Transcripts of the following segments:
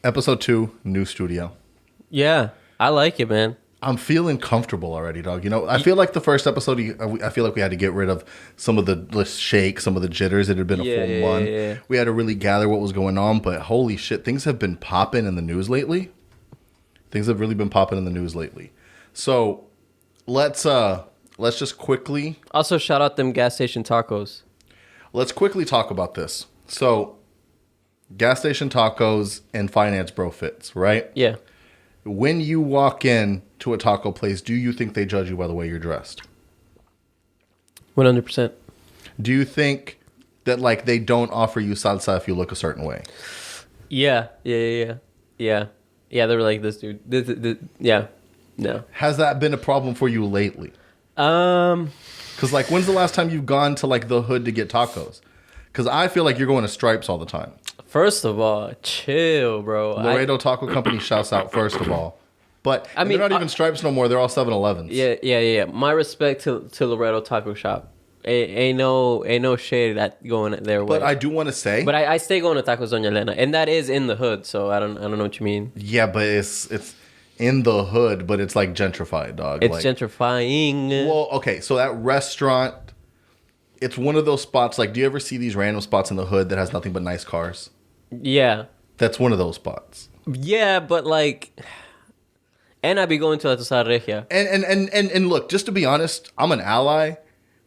Episode 2, new studio. Yeah, I like it, man. I'm feeling comfortable already, dog. You know, I feel like the first episode, I feel like we had to get rid of some of the shake, some of the jitters. It had been a full month. Yeah. We had to really gather what was going on, but holy shit, things have been popping in the news lately. Things have really been popping in the news lately. So let's just quickly. Also, shout out them gas station tacos. Let's quickly talk about this. So, gas station tacos and finance bro fits, right? Yeah. When you walk in to a taco place, do you think they judge you by the way you're dressed? 100%. Do you think that like they don't offer you salsa if you look a certain way? Yeah. Yeah, they were like, this dude. Yeah. No. Has that been a problem for you lately? Because like, when's the last time you've gone to like the hood to get tacos? Because I feel like you're going to Stripes all the time. First of all, chill, bro. Laredo Taco Company shouts out first of all. But I mean, they're not even Stripes no more. They're all 7-Elevens. Yeah. My respect to Laredo Taco Shop. Ain't no shade that going their way. But I do want to say. But I stay going to Tacos Doña Elena, and that is in the hood. So I don't know what you mean. Yeah, but it's in the hood, but it's like gentrified, dog. It's like, gentrifying. Well, okay, so that restaurant, it's one of those spots. Like, do you ever see these random spots in the hood that has nothing but nice cars? Yeah. That's one of those spots. Yeah, but like, and I be going to La Tosada Regia. And look, just to be honest, I'm an ally,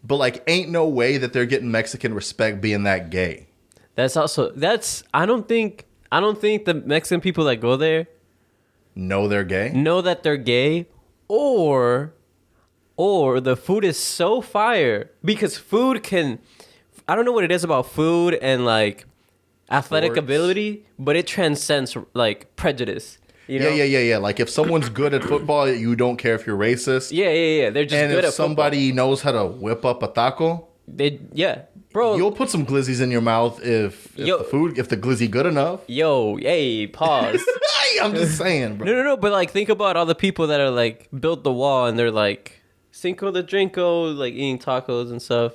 but like, ain't no way that they're getting Mexican respect being that gay. I don't think the Mexican people that go there know they're gay. Know that they're gay, or the food is so fire because food can. I don't know what it is about food and like athletic ability, but it transcends like prejudice. You know? Yeah. Like if someone's good at football, you don't care if you're racist. Yeah. They're just good at football. And if somebody knows how to whip up a taco, bro. You'll put some glizzies in your mouth if the glizzy good enough. Hey, pause. I'm just saying, bro. No. But like, think about all the people that are like built the wall and they're like Cinco de Drinko, like eating tacos and stuff.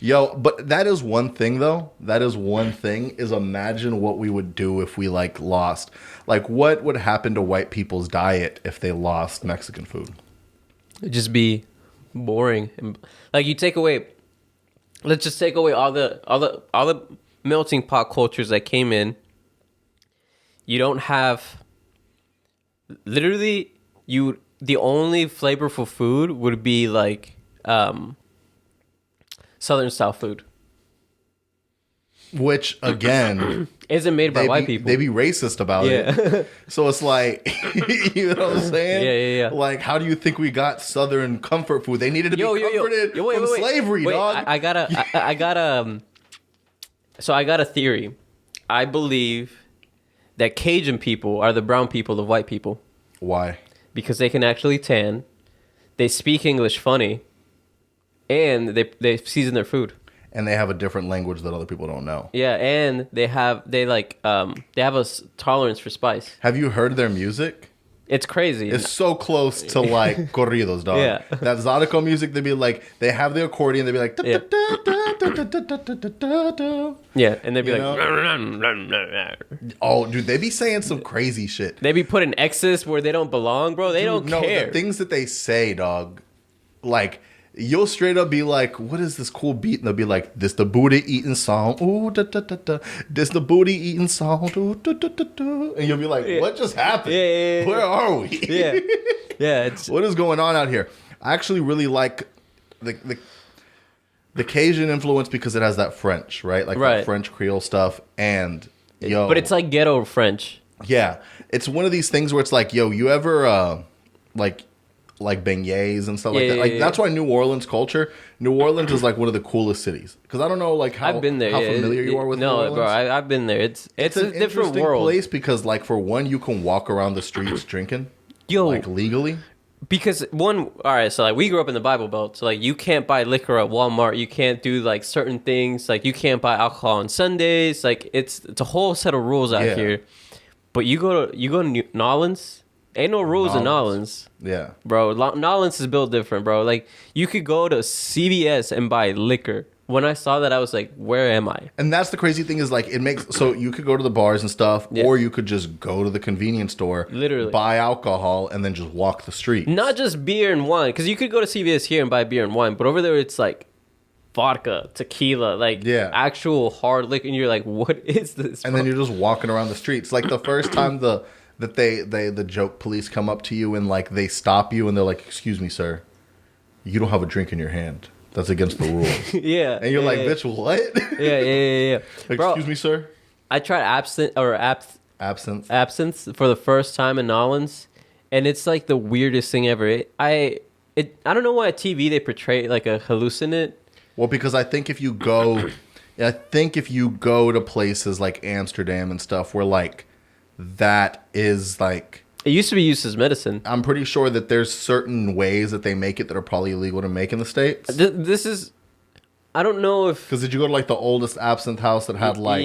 But that is one thing, though. That is one thing, is imagine what we would do if we, like, lost. Like, what would happen to white people's diet if they lost Mexican food? It'd just be boring. Like, let's just take away all the melting pot cultures that came in. You don't have, literally, the only flavorful food would be, like, Southern style food, which again isn't made by white people. They be racist about it. So it's like, you know what I'm saying? Yeah. Like, how do you think we got Southern comfort food? They needed to be comforted from slavery, dog. I got a theory. I believe that Cajun people are the brown people of white people. Why? Because they can actually tan. They speak English funny. And they season their food, and they have a different language that other people don't know. Yeah, and they have a tolerance for spice. Have you heard their music? It's crazy. It's so close to like corridos, dog. Yeah, that Zydeco music. They be like, they have the accordion. They be like, yeah, and they be like, oh, dude, they be saying some crazy shit. They be putting X's where they don't belong, bro. They don't care. The things that they say, dog, like. You'll straight up be like, what is this cool beat? And they'll be like, this the booty eating song. Ooh, da, da, da, da. This the booty eating song. Ooh, da, da, da, da. And you'll be like, what just happened? Yeah. Where are we? Yeah. What is going on out here? I actually really like the Cajun influence because it has that French, right? Like that French Creole stuff. And, but it's like ghetto French. Yeah. It's one of these things where it's like, you ever, like beignets and stuff like that. Like that's why New Orleans is like one of the coolest cities. Because I don't know like how, I've been there. How familiar you are with New Orleans. Bro, I've been there. It's a different world. Place because like for one, you can walk around the streets drinking. Like legally. Because all right, so like we grew up in the Bible Belt, so like you can't buy liquor at Walmart, you can't do like certain things, like you can't buy alcohol on Sundays, like it's a whole set of rules out here. But you go to New Orleans. Ain't no rules in Nolans. Yeah. Bro, Nolans is built different, bro. Like, you could go to CVS and buy liquor. when I saw that, I was like, where am I? And that's the crazy thing is like it makes so you could go to the bars and stuff, or you could just go to the convenience store, literally buy alcohol, and then just walk the street. Not just beer and wine, because you could go to CVS here and buy beer and wine, but over there it's like vodka, tequila, like actual hard liquor, and you're like, what is this? And then you're just walking around the streets. Like the first time the joke police come up to you and like they stop you and they're like, "Excuse me, sir, you don't have a drink in your hand. That's against the rules." And you're like, "Bitch, what?" Yeah. Excuse me, sir. I tried absinthe for the first time in Nolans, and it's like the weirdest thing ever. I don't know why on TV they portray like a hallucinant. Well, because I think if you go to places like Amsterdam and stuff where like that is like it used to be used as medicine. I'm pretty sure that there's certain ways that they make it that are probably illegal to make in the States. This is, I don't know if because did you go to like the oldest absinthe house that had like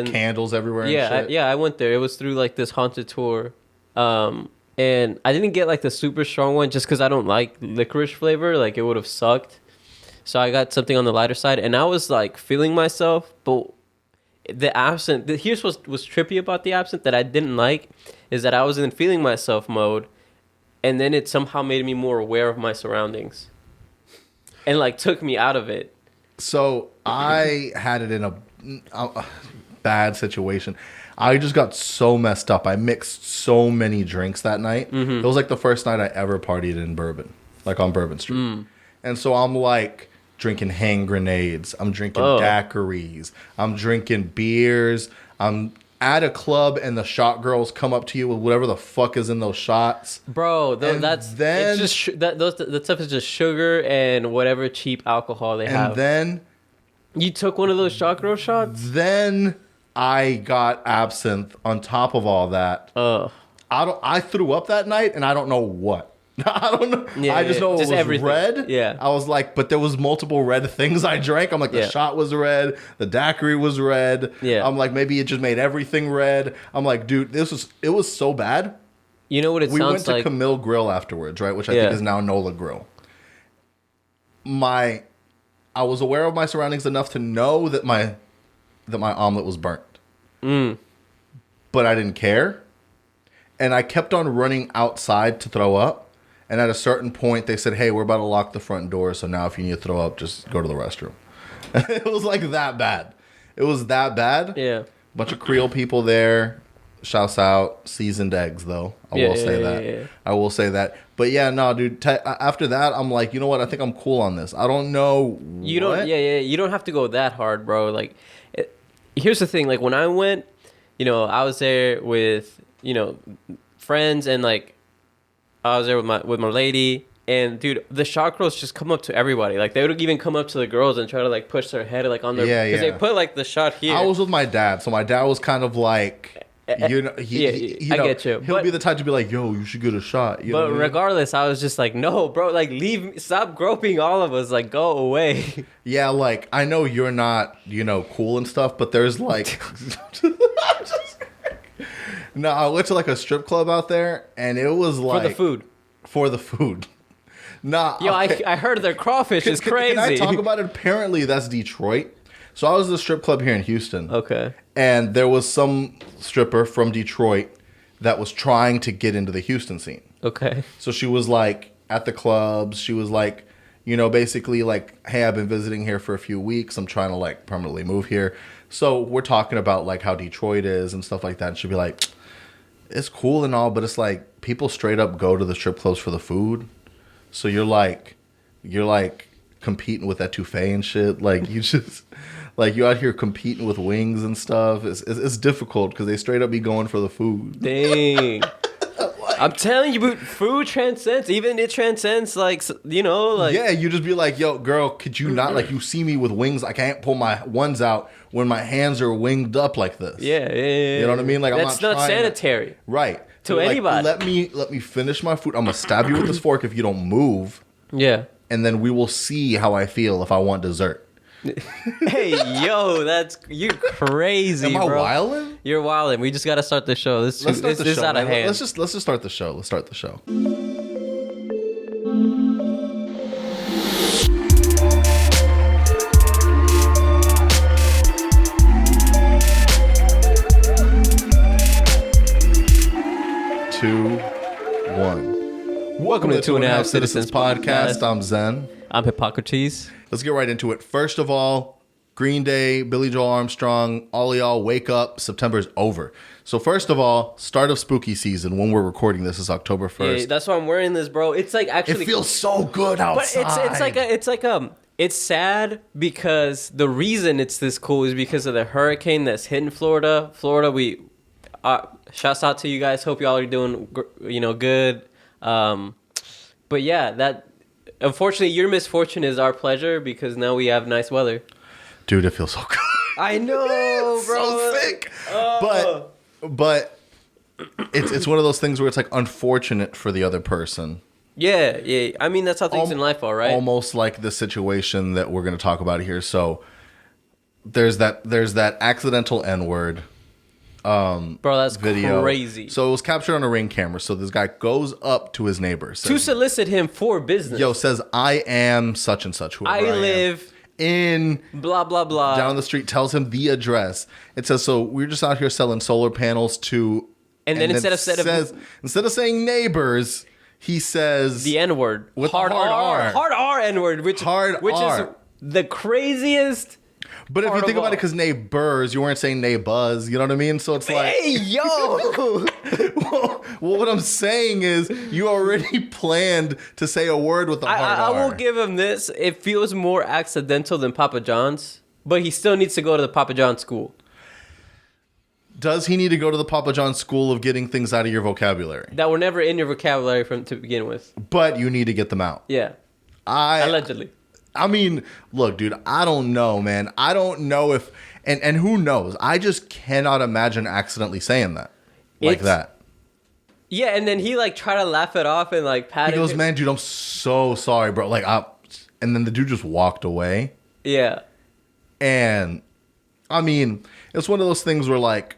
candles everywhere? And shit? I went there. It was through like this haunted tour, and I didn't get like the super strong one just because I don't like licorice flavor. Like it would have sucked. So I got something on the lighter side, and I was like feeling myself. But the absinthe, here's what was trippy about the absinthe that I didn't like, is that I was in feeling myself mode, and then it somehow made me more aware of my surroundings, and like took me out of it. So I had it in a bad situation. I just got so messed up. I mixed so many drinks that night. It was like the first night I ever partied in Bourbon, like on Bourbon Street. And so I'm like drinking hand grenades. I'm drinking daiquiris. I'm drinking beers. I'm at a club and the shot girls come up to you with whatever the fuck is in those shots. Bro, that stuff is just sugar and whatever cheap alcohol they have. And then you took one of those shot girl shots? Then I got absinthe on top of all that. I threw up that night and I don't know what. I don't know. I just know it was everything. Red. Yeah. I was like, but there was multiple red things I drank. I'm like, the shot was red. The daiquiri was red. Yeah. I'm like, maybe it just made everything red. I'm like, dude, it was so bad. You know what it sounds like? We went to Camille Grill afterwards, right? Which I think is now Nola Grill. I was aware of my surroundings enough to know that my omelet was burnt. But I didn't care. And I kept on running outside to throw up. And at a certain point, they said, "Hey, we're about to lock the front door, so now if you need to throw up, just go to the restroom." It was like that bad. It was that bad. Yeah. Bunch of Creole people there. Shouts out. Seasoned eggs, though. I will say that. Yeah. I will say that. But yeah, no, dude. After that, I'm like, you know what? I think I'm cool on this. I don't know. You don't. Yeah. You don't have to go that hard, bro. Like, here's the thing. Like when I went, I was there with friends and like. I was there with my lady, and dude, the shot girls just come up to everybody. Like they would even come up to the girls and try to like push their head like on their because they put like the shot here. I was with my dad, so my dad was kind of like, I get you. He'll be the type to be like, "Yo, you should get a shot." But regardless, I was just like, "No, bro, like leave, stop groping all of us, like go away." Yeah, like I know you're not, cool and stuff, but there's like. No, I went to like a strip club out there, and it was like For the food. Nah, yo, okay. I heard their crawfish is crazy. Can I talk about it? Apparently, that's Detroit. So I was at a strip club here in Houston. Okay. And there was some stripper from Detroit that was trying to get into the Houston scene. Okay. So she was like at the clubs. She was like, basically like, "Hey, I've been visiting here for a few weeks. I'm trying to like permanently move here." So we're talking about like how Detroit is and stuff like that. And she'd be like, "It's cool and all, but it's like people straight up go to the strip clubs for the food. So you're like competing with etouffee and shit. Like you just like you out here competing with wings and stuff. It's difficult because they straight up be going for the food." Dang. I'm telling you, but food transcends. Even it transcends, like. Yeah, you just be like, "Yo, girl, could you not like you see me with wings? I can't pull my ones out when my hands are winged up like this." Yeah. You know what I mean? Like that's I'm not sanitary, right? To anybody. Let me finish my food. I'm gonna stab you with this fork if you don't move. Yeah. And then we will see how I feel if I want dessert. Hey, yo, you crazy, Am I bro. wildin'? You're wildin'. We just got to start the show. This is out of hand. Let's just start the show. Let's start the show. 2, 1. Welcome to the 2.5 Citizens Podcast. I'm Zen. I'm Hippocrates. Let's get right into it. First of all, Green Day, Billy Joel Armstrong, all of y'all wake up. September is over. So first of all, start of spooky season. When we're recording this is October 1st. Yeah, that's why I'm wearing this, bro. It's like actually it feels so good outside. But it's sad because the reason it's this cool is because of the hurricane that's hitting Florida. We shouts out to you guys. Hope y'all are doing good. But yeah, that unfortunately your misfortune is our pleasure because now we have nice weather. Dude, it feels so good. I know, bro. So sick. But it's one of those things where it's like unfortunate for the other person. Yeah. I mean, that's how things in life are, right? Almost like the situation that we're going to talk about here. So there's that accidental N-word. Bro, that's video. Crazy. So it was captured on a Ring camera. So this guy goes up to his neighbor. Says, to solicit him for business. Says, I am such and such. I live in blah blah blah down the street, tells him the address. It says, so we're just out here selling solar panels to, and then instead of saying neighbors, he says the N-word with hard R N-word, which is the craziest. But if you think about it, because neighbors, you weren't saying neighbors, you know what I mean? So it's like, hey, yo. well, what I'm saying is you already planned to say a word with the hard R. I will give him this. It feels more accidental than Papa John's, but he still needs to go to the Papa John's school. Does he need to go to the Papa John's school of getting things out of your vocabulary? That were never in your vocabulary to begin with. But you need to get them out. Yeah. Allegedly. I mean, look, dude, I don't know, man. I don't know if, and who knows? I just cannot imagine accidentally saying that. Like that. Yeah, and then he tried to laugh it off and pat it. He goes, man, dude, I'm so sorry, bro. And then the dude just walked away. Yeah. And, I mean, it's one of those things where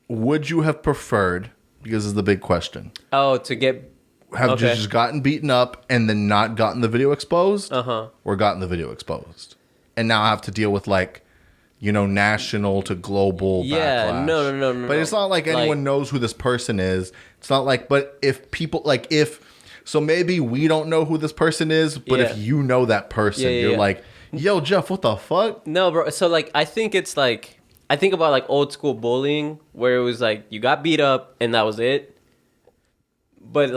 would you have preferred, because this is the big question. Oh, to get... Have just gotten beaten up and then not gotten the video exposed? Or gotten the video exposed? And now have to deal with national to global backlash. No. But it's not like anyone knows who this person is. It's not but if people, so maybe we don't know who this person is, but if you know that person, you're like, yo, Jeff, what the fuck? No, bro. So I think it's I think about old school bullying where it was you got beat up and that was it. But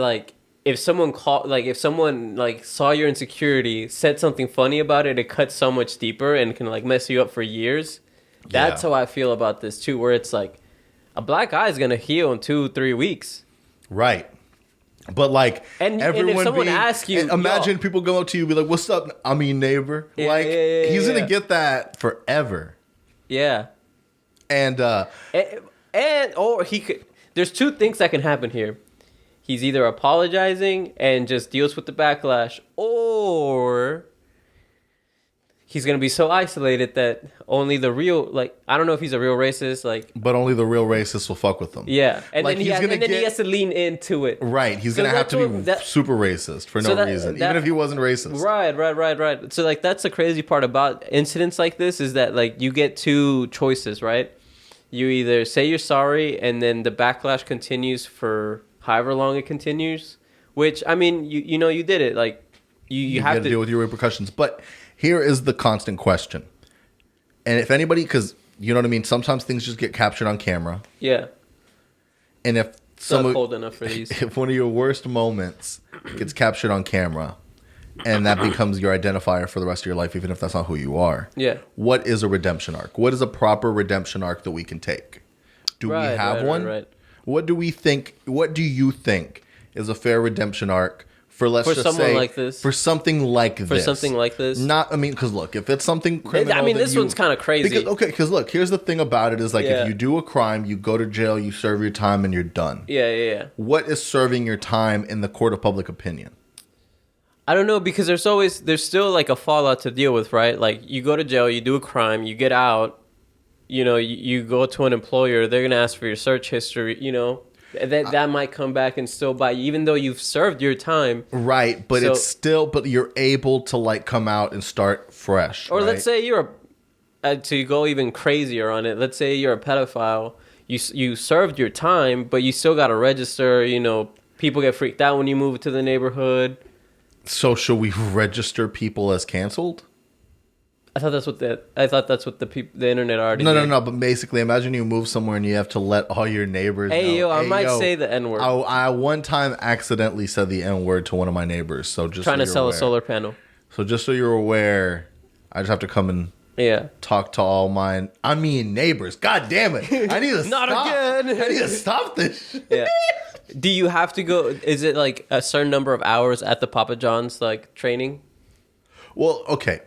if someone saw your insecurity, said something funny about it, it cuts so much deeper and can mess you up for years. That's how I feel about this too, where it's a black eye is gonna heal in 2-3 weeks. Right. But and if someone asks you, imagine people go up to you and be like, "What's up? I mean, neighbor." He's gonna get that forever. Yeah. And or he could. There's two things that can happen here. He's either apologizing and just deals with the backlash, or he's going to be so isolated that only the real, I don't know if he's a real racist, but only the real racists will fuck with him. Yeah. And then he has to lean into it. Right. He's going to have to be super racist for no reason, even if he wasn't racist. Right. So, that's the crazy part about incidents like this is that, you get two choices, right? You either say you're sorry and then the backlash continues for however long it continues, which, I mean, you did it. You have to deal with your repercussions. But here is the constant question. And if anybody, because you know what I mean, sometimes things just get captured on camera. Yeah. And if not cold enough for these. If one of your worst moments gets captured on camera, and that becomes your identifier for the rest of your life, even if that's not who you are. Yeah. What is a redemption arc? What is a proper redemption arc that we can take? Do we have one? Right. What do you think is a fair redemption arc for something like this? Not, I mean, because look, if it's something criminal, I mean, this one's kind of crazy. Because look, here's the thing about it is if you do a crime, you go to jail, you serve your time, and you're done. Yeah. What is serving your time in the court of public opinion? I don't know, because there's still a fallout to deal with, right? You go to jail, you do a crime, you get out. You go to an employer, they're going to ask for your search history, that might come back and still bite you, even though you've served your time. Right, but but you're able to come out and start fresh. Or right? let's say you're to go even crazier on it, let's say you're a pedophile, you served your time, but you still got to register. You know, people get freaked out when you move to the neighborhood. So should we register people as canceled? I thought that's what the internet already did. No. But basically, imagine you move somewhere and you have to let all your neighbors know. Hey, I might say the N word. I one time accidentally said the N word to one of my neighbors. So just trying to sell a solar panel. So just so you're aware, I just have to come and talk to all my neighbors. God damn it! I need to Not stop. again. I need to stop this. Yeah. Do you have to go? Is it like a certain number of hours at the Papa John's like training? Well, okay.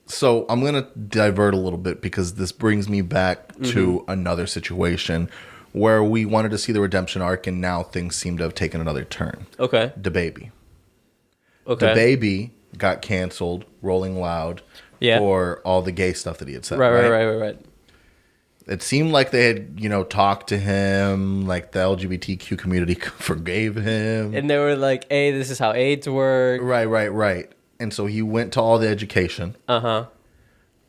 So I'm going to divert a little bit because this brings me back to another situation where we wanted to see the redemption arc and now things seem to have taken another turn. Okay. DABABY. Okay. DABABY got canceled, Rolling Loud, for all the gay stuff that he had said. Right. It seemed like they had, talked to him, like the LGBTQ community forgave him. And they were like, hey, this is how AIDS work. Right. And so he went to all the education. Uh-huh.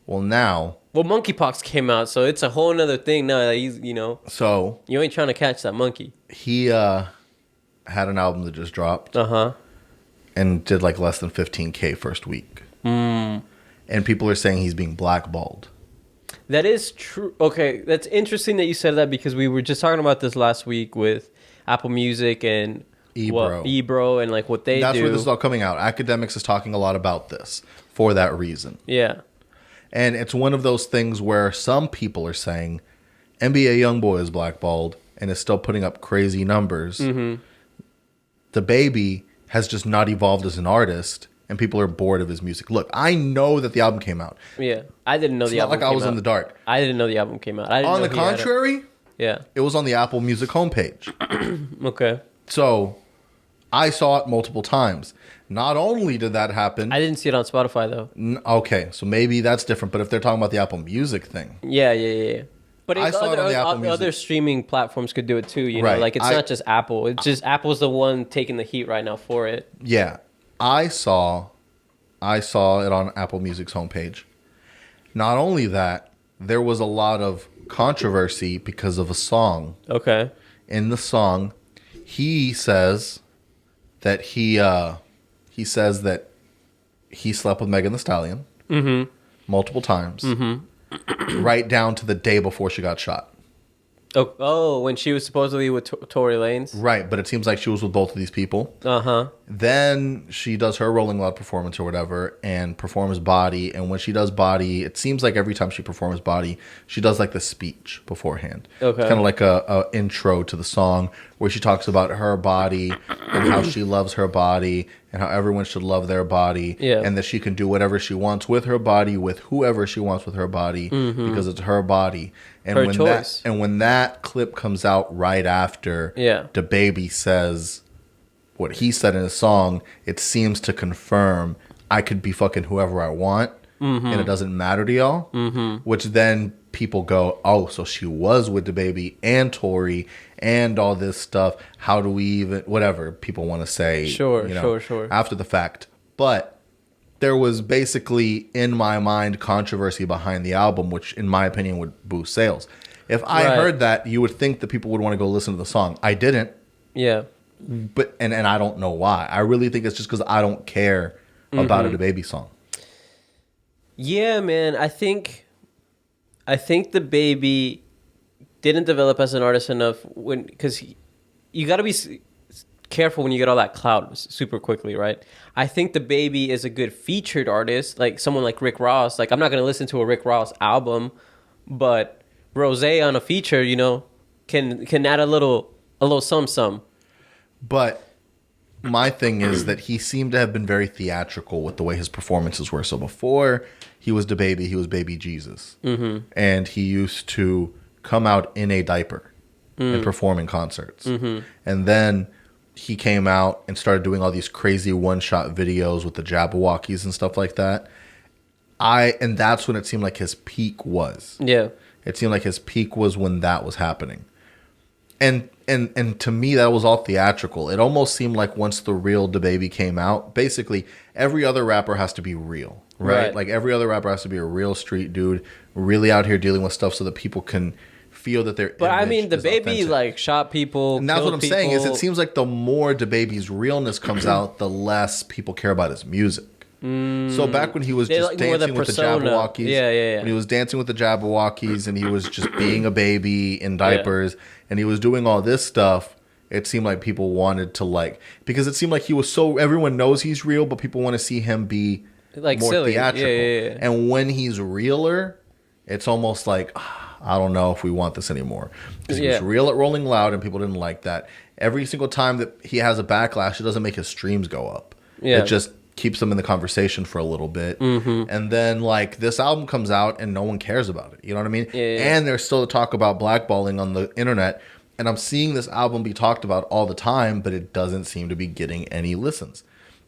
Well, now... Well, monkeypox came out, so it's a whole nother thing now that he's, So... You ain't trying to catch that monkey. He had an album that just dropped. Uh-huh. And did like less than 15K first week. And people are saying he's being blackballed. That is true. Okay, that's interesting that you said that because we were just talking about this last week with Apple Music and... Ebro and like what they do. That's where this is all coming out. Academics is talking a lot about this for that reason. Yeah. And it's one of those things where some people are saying NBA YoungBoy is blackballed and is still putting up crazy numbers. DABABY has just not evolved as an artist and people are bored of his music. Look, I know that the album came out. Yeah. I didn't know the album came out. It's not like I was in the dark. I didn't know the album came out. On the contrary, it was on the Apple Music homepage. Okay. So... I saw it multiple times. Not only did that happen... I didn't see it on Spotify, though. Okay, so maybe that's different. But if they're talking about the Apple Music thing... Yeah. But I saw it on the Apple Music. Other streaming platforms could do it, too. You know, like, it's not just Apple. It's just Apple's the one taking the heat right now for it. Yeah. I saw it on Apple Music's homepage. Not only that, there was a lot of controversy because of a song. Okay. In the song, he says... that he says that he slept with Megan Thee Stallion multiple times, right down to the day before she got shot. Oh, when she was supposedly with Tory Lanez? Right, but it seems like she was with both of these people. Uh-huh. Then she does her Rolling Loud performance or whatever and performs Body. And when she does Body, it seems like every time she performs Body, she does like the speech beforehand. Okay. It's kind of like a intro to the song where she talks about her body and how she loves her body and how everyone should love their body. Yeah. And that she can do whatever she wants with her body, with whoever she wants with her body, because it's her body. And her choice. When that clip comes out right after, DABABY says what he said in his song, it seems to confirm I could be fucking whoever I want, and it doesn't matter to y'all. Which then people go, oh, so she was with DABABY and Tory and all this stuff. How do we even, whatever people want to say, sure, after the fact. But there was basically, in my mind, controversy behind the album, which, in my opinion, would boost sales. If I heard that, you would think that people would want to go listen to the song. I didn't. Yeah. But and I don't know why. I really think it's just because I don't care about a DABABY song. Yeah, man. I think DABABY didn't develop as an artist enough because you got to be careful when you get all that clout super quickly, right? I think DABABY is a good featured artist, like someone like Rick Ross. Like, I'm not gonna listen to a Rick Ross album, but Rose on a feature, can add a little some. But my thing is that he seemed to have been very theatrical with the way his performances were. So before he was DABABY, he was Baby Jesus, and he used to come out in a diaper and perform in concerts, and then he came out and started doing all these crazy one-shot videos with the Jabberwockies and stuff like that. And that's when it seemed like his peak was. Yeah. It seemed like his peak was when that was happening. And to me, that was all theatrical. It almost seemed like once the real DABABY came out, basically every other rapper has to be real, right? Like every other rapper has to be a real street dude, really out here dealing with stuff so that people can feel that they're. But I mean, DaBaby like shot people. And that's what I'm saying is it seems like the more DaBaby's realness comes out, the less people care about his music. So back when he was just dancing with the Jabberwockies, when he was dancing with the Jabberwockies and he was just being a baby in diapers and he was doing all this stuff, it seemed like people wanted to like, because it seemed like he was so, everyone knows he's real, but people want to see him be like more silly. Theatrical. And when he's realer, it's almost like, I don't know if we want this anymore. Because he was real at Rolling Loud and people didn't like that. Every single time that he has a backlash, it doesn't make his streams go up. It just keeps them in the conversation for a little bit. And then like this album comes out and no one cares about it. You know what I mean? And there's still talk about blackballing on the internet. And I'm seeing this album be talked about all the time, but it doesn't seem to be getting any listens.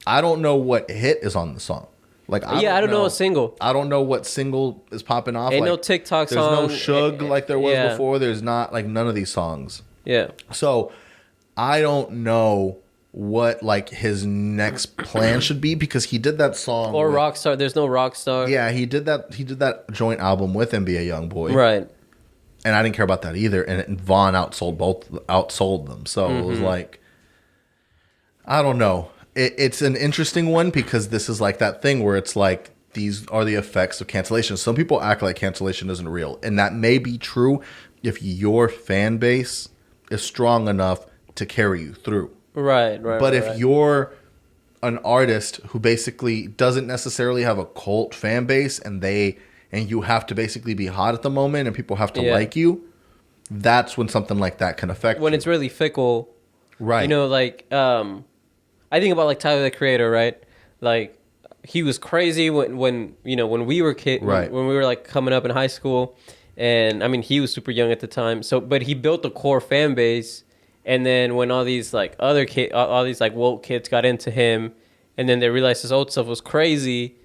I don't know what hit is on the song. Like I don't know a single. I don't know what single is popping off. Ain't no TikTok song. There's no Suge like there was before. There's not like none of these songs. So I don't know what like his next plan should be because he did that song or Rockstar. There's no Rockstar. Yeah, he did that joint album with NBA Youngboy. Right. And I didn't care about that either. And Vaughn outsold them. So it was like, I don't know. It's an interesting one because this is like that thing where it's like these are the effects of cancellation. Some people act like cancellation isn't real, and that may be true if your fan base is strong enough to carry you through. Right. But if you're an artist who basically doesn't necessarily have a cult fan base and you have to basically be hot at the moment and people have to like you, that's when something like that can affect when you. It's really fickle. Right. You know, like I think about like Tyler the Creator, right? Like he was crazy when we were when we were like coming up in high school, and I mean he was super young at the time. So, but he built a core fan base, and then when all these like other all these like woke kids got into him, and then they realized his old stuff was crazy,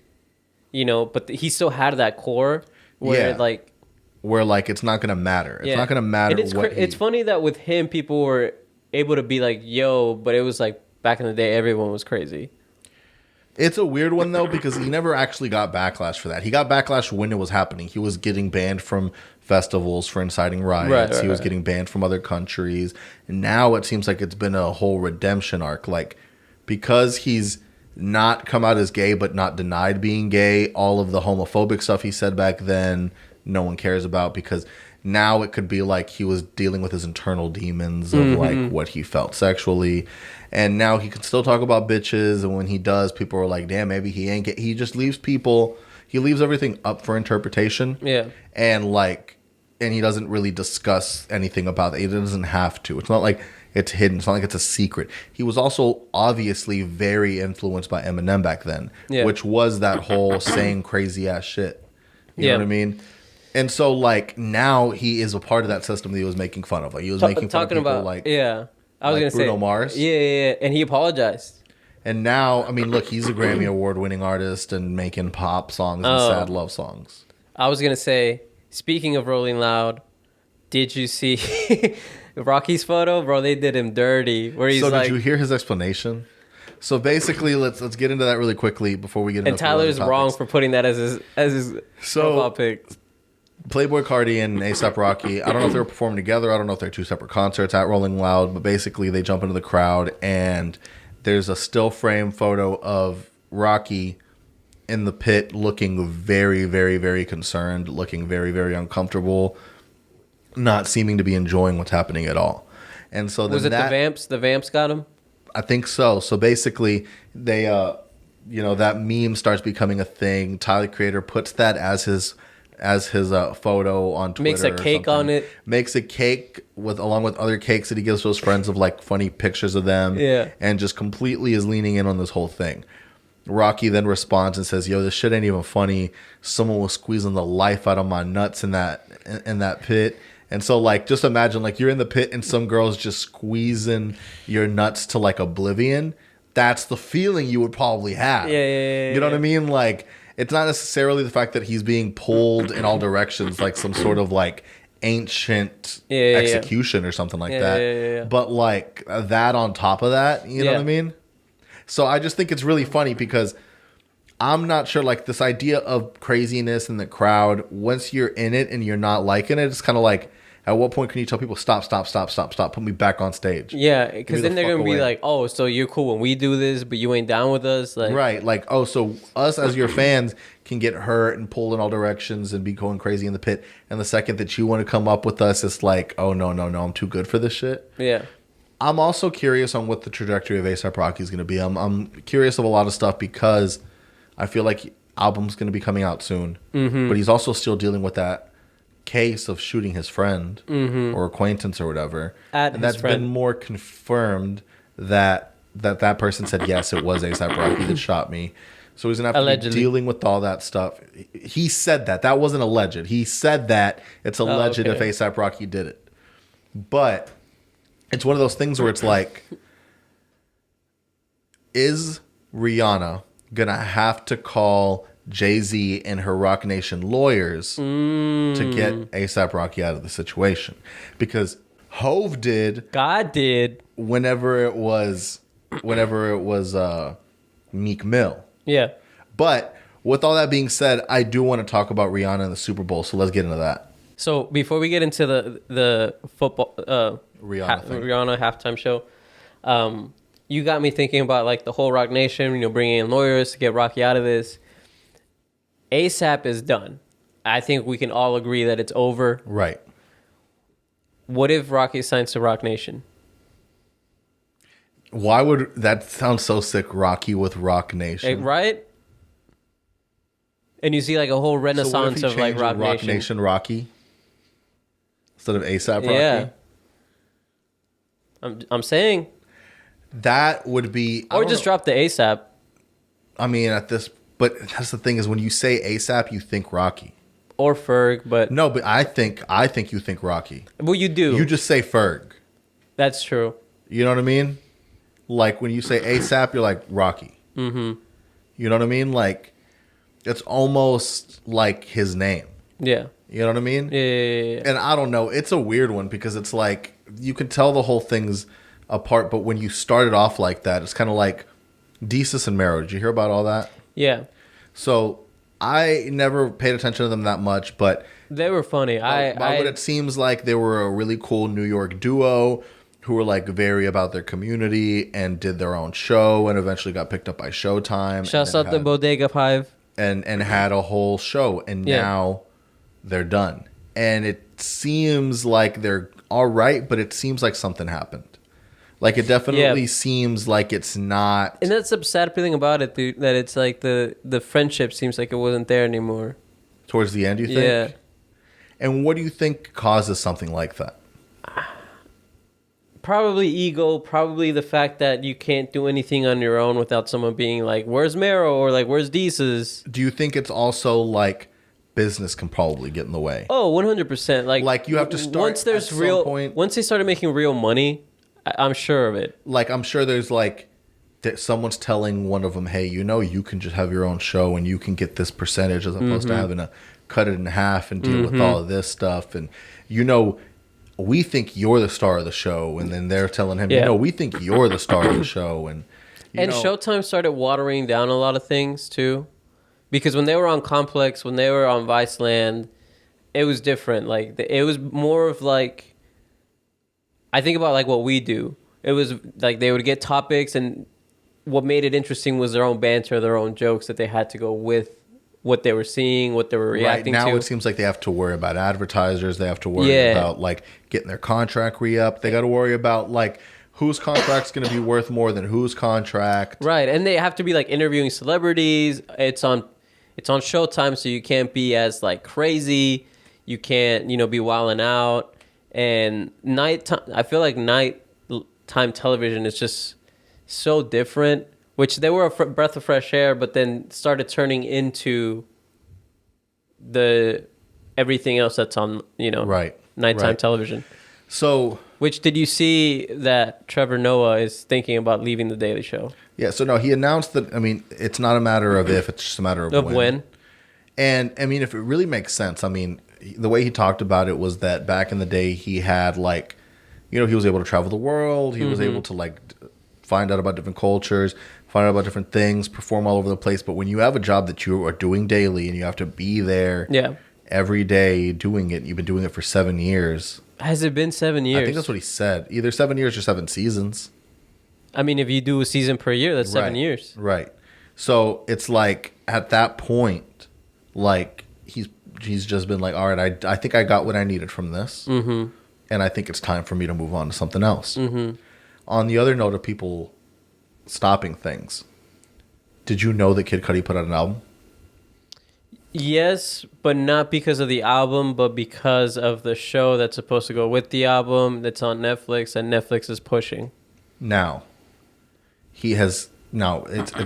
but he still had that core where it's not gonna matter. It's not gonna matter. And it's funny that with him people were able to be like, yo, but it was like. Back in the day, everyone was crazy. It's a weird one, though, because he never actually got backlash for that. He got backlash when it was happening. He was getting banned from festivals for inciting riots. He was getting banned from other countries. And now it seems like it's been a whole redemption arc. Like, because he's not come out as gay but not denied being gay, all of the homophobic stuff he said back then, no one cares about because now it could be like he was dealing with his internal demons of like what he felt sexually. And now he can still talk about bitches, and when he does, people are like, damn, maybe he ain't he just leaves everything up for interpretation. And he doesn't really discuss anything about it. He doesn't have to. It's not like it's hidden. It's not like it's a secret. He was also obviously very influenced by Eminem back then, which was that whole saying crazy ass shit. You know what I mean? And so like now he is a part of that system that he was making fun of. Like he was making fun of people about, like I was like gonna Bruno say Mars. Yeah, and he apologized. And now, I mean, look, he's a Grammy Award-winning artist and making pop songs and sad love songs. I was gonna say, speaking of Rolling Loud, did you see Rocky's photo, bro? They did him dirty. Where he's did you hear his explanation? So basically, let's get into that really quickly before we get into. And Tyler's wrong for putting that as his profile pic. Playboy Cardi and A$AP Rocky, I don't know if they were performing together. I don't know if they're two separate concerts at Rolling Loud, but basically they jump into the crowd and there's a still frame photo of Rocky in the pit looking very, very, very concerned, looking very, very uncomfortable, not seeming to be enjoying what's happening at all. And so was it the Vamps? The Vamps got him? I think so. So basically they, that meme starts becoming a thing. Tyler the Creator puts that as his photo on Twitter. Makes a cake on it. Makes a cake along with other cakes that he gives to his friends of like funny pictures of them. And just completely is leaning in on this whole thing. Rocky then responds and says, yo, this shit ain't even funny. Someone was squeezing the life out of my nuts in that pit. And so like just imagine like you're in the pit and some girl's just squeezing your nuts to like oblivion. That's the feeling you would probably have. You know what I mean? Like it's not necessarily the fact that he's being pulled in all directions like some sort of like ancient execution or something like that. But like that on top of that, you know what I mean? So I just think it's really funny because I'm not sure like this idea of craziness in the crowd, once you're in it and you're not liking it, it's kind of like At what point can you tell people stop, put me back on stage? Yeah, because then they're gonna be away. like, oh, so you're cool when we do this, but you ain't down with us, like right? Like, oh, so us as your fans can get hurt and pull in all directions and be going crazy in the pit, and the second that you want to come up with us, it's like, oh no, I'm too good for this shit. Yeah. I'm also curious on what the trajectory of A$AP Rocky is going to be. I'm curious of a lot of stuff because I feel like album's going to be coming out soon, but he's also still dealing with that case of shooting his friend or acquaintance or whatever, and that's been more confirmed that person said yes, it was A$AP Rocky that shot me. So he's gonna have to be dealing with all that stuff. He said that wasn't alleged. He said that it's alleged if A$AP Rocky did it, but it's one of those things where it's like, is Rihanna gonna have to call Jay-Z and her Roc Nation lawyers to get A$AP Rocky out of the situation? Because Hove did. God did. Whenever it was Meek Mill. Yeah. But with all that being said, I do want to talk about Rihanna and the Super Bowl, so let's get into that. So before we get into the football Rihanna halftime show, you got me thinking about like the whole Roc Nation, bringing in lawyers to get Rocky out of this. A$AP is done. I think we can all agree that it's over. Right. What if Rocky signs to Roc Nation? Why would that sound so sick? Rocky with Roc Nation, right? And you see like a whole renaissance of like Roc Nation Rocky instead of A$AP Rocky. Yeah. I'm saying that would be, or just drop the A$AP. I mean, but that's the thing is when you say A$AP, you think Rocky or Ferg, but no, but I think you think Rocky. Well, you do. You just say Ferg. That's true. You know what I mean? Like when you say A$AP, you're like Rocky. Mm-hmm. You know what I mean? Like it's almost like his name. Yeah. You know what I mean? Yeah. And I don't know. It's a weird one because it's like you can tell the whole thing's apart, but when you start it off like that, it's kind of like DESUS and MERO. Did you hear about all that? Yeah. So I never paid attention to them that much, but they were funny. But it seems like they were a really cool New York duo who were like very about their community and did their own show and eventually got picked up by Showtime. Shouts out the Bodega Hive. And had a whole show, and now they're done. And it seems like they're all right, but it seems like something happened. Like it definitely seems like it's not. And that's the sad thing about it, dude, that it's like the friendship seems like it wasn't there anymore. Towards the end, you think? Yeah. And what do you think causes something like that? Probably ego, probably the fact that you can't do anything on your own without someone being like, where's MERO? Or like, where's DESUS? Do you think it's also like business can probably get in the way? Oh, 100%. Like you have to start once there's real point. Once they started making real money, I'm sure of it. Like I'm sure there's like that someone's telling one of them, hey, you can just have your own show and you can get this percentage as opposed to having to cut it in half and deal with all of this stuff. And we think you're the star of the show, and then they're telling him, we think you're the star of the show, and Showtime started watering down a lot of things too, because when they were on Complex, when they were on Viceland, it was different. Like it was more of like, I think about like what we do. It was like they would get topics, and what made it interesting was their own banter, their own jokes that they had to go with what they were seeing, what they were reacting to. Right now it seems like they have to worry about advertisers. They have to worry about like getting their contract re-up. They got to worry about like whose contract's going to be worth more than whose contract. Right, and they have to be like interviewing celebrities. It's on Showtime, so you can't be as like crazy. You can't be wilding out. And I feel like nighttime television is just so different. Which they were a breath of fresh air, but then started turning into everything else that's on, nighttime television. So, which did you see that Trevor Noah is thinking about leaving the Daily Show? Yeah. So no, he announced that. I mean, it's not a matter of if; it's just a matter of when. And I mean, if it really makes sense, I mean, the way he talked about it was that back in the day, he had like, he was able to travel the world. He was able to like find out about different cultures, find out about different things, perform all over the place. But when you have a job that you are doing daily and you have to be there every day doing it, you've been doing it for 7 years. Has it been 7 years? I think that's what he said. Either 7 years or 7 seasons. I mean, if you do a season per year, that's 7 years. Right. So it's like at that point, like he's just been like, all right, I think I got what I needed from this. Mm-hmm. And I think it's time for me to move on to something else. Mm-hmm. On the other note of people stopping things, did you know that Kid Cudi put out an album? Yes, but not because of the album, but because of the show that's supposed to go with the album that's on Netflix and Netflix is pushing. Now, it's